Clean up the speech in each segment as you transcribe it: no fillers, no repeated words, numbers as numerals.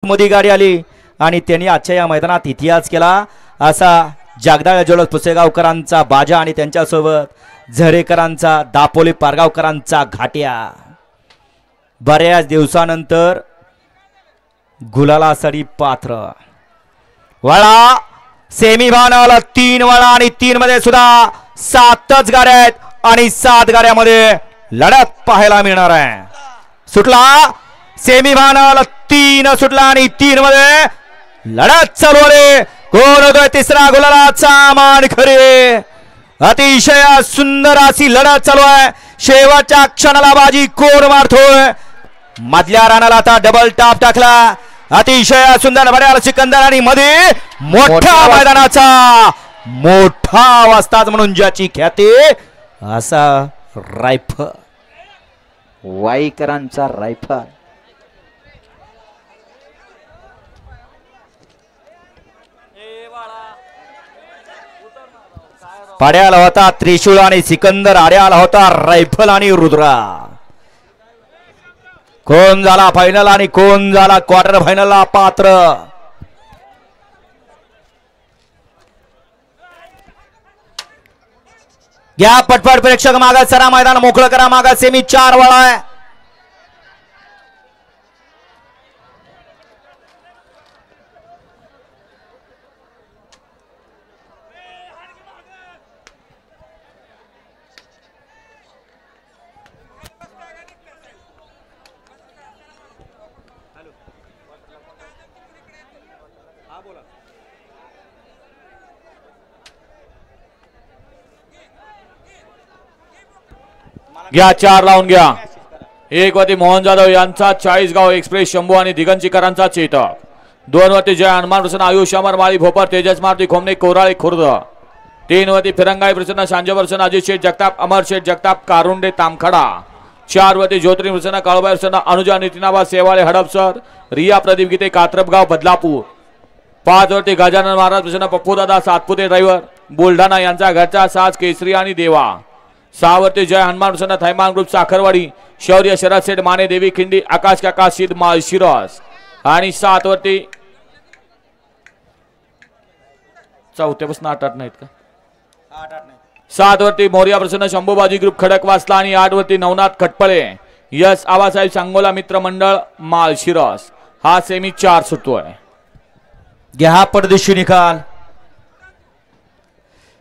मोदी गाडी आली आणि त्यांनी आजच्या या मैदानात इतिहास केला। असा जागदाळ जोडस पुसेगावकरांचा बाजा आणि त्यांच्यासोबत झरेकरांचा दापोली पारगावकरांचा घाट्या बऱ्याच दिवसानंतर गुलालासाठी पात्र। वळा सेमीफायनल 3 वळा आणि 3 मध्ये सुद्धा 7च गाड्या आहेत आणि 7 गाड्यामध्ये लढत पाहायला मिळणार आहे। सुटला सेमीफायनल 3 सुटला आणि 3 मध्ये लढत चालू आहे। कोण होतोय तिसरा गुलालाचा मानकरी? अतिशय सुंदर अशी लढत चालू आहे। शेवटच्या क्षणाला बाजी कोण मारतोय? मधल्या रानाला आता डबल टाप टाकला। अतिशय सुंदर बड्याल सिकंदर आणि मध्ये मोठा मैदानाचा मोठा वस्ताद म्हणून ज्याची ख्याती असा रायफल वाईकरांचा रायफल। पाड्याला होता त्रिशूळ आणि सिकंदर, आड्याला होता रायफल आणि रुद्रा। कोण झाला फायनल आणि कोण झाला क्वार्टर फायनलला पात्र? घ्या पटपट प्रेक्षक मागा सरा, मैदान मोकळं करा। मागा सेमी 4 वळा आहे। घ्या 4 लावून घ्या। एक वरती मोहन जाधव यांचा 40गाव एक्सप्रेस शंभू आणि दिगंचीकरांचा चेतक। 2 वरती जय हनुमान प्रसन्न आयुष अमर माळी भोपर तेजस मारुती खोमणे कोराळे खुर्द। 3 वरती फिरंगाई प्रसन्न सांजे प्रसन्न अजित शेठ जगताप अमर शेठ जगताप कारुंडे तामखडा। 4 वरती ज्योतिर्लिंग प्रसन्न काळूबाई प्रसन्न अनुजा नितिनाबा सेवाळे हडपसर रिया प्रदीप गीते कात्रपगाव बदलापूर। 5 वरती गजानन महाराज प्रसन्न पप्पूदादा सातपुते ड्रायव्हर बुलढाणा यांचा घरचा साज केसरी आणि देवा। 6 वरती जय हनुमान प्रसन्न थैमान ग्रुप साखरवाडी शौर्य शरद सेठ माने देवी खिंडी आकाश काका सिद्ध माळशिरस। आणि 7 वरती चौथ्यापासून 8 नाहीत का? 7 वरती मोर्या प्रसन्न शंभूबाजी ग्रुप खडकवासला आणि 8 वरती नवनाथ खटपळे यस आबासाहेब सांगोला मित्र मंडळ माळशिरस। हा सेमी 4 सुटतोय। घ्या परदेशी निकाल।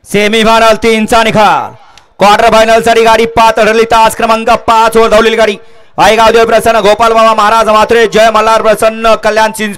सेमीफायनल 3 चा निकाल। क्वार्टर फायनल साठी गाडी पात्र ठरली। तास क्रमांक 5 वर धावलेली गाडी आयगाव देव प्रसन्न गोपाल बाबा महाराज मात्रे जय मल्हार प्रसन्न कल्याण सिंह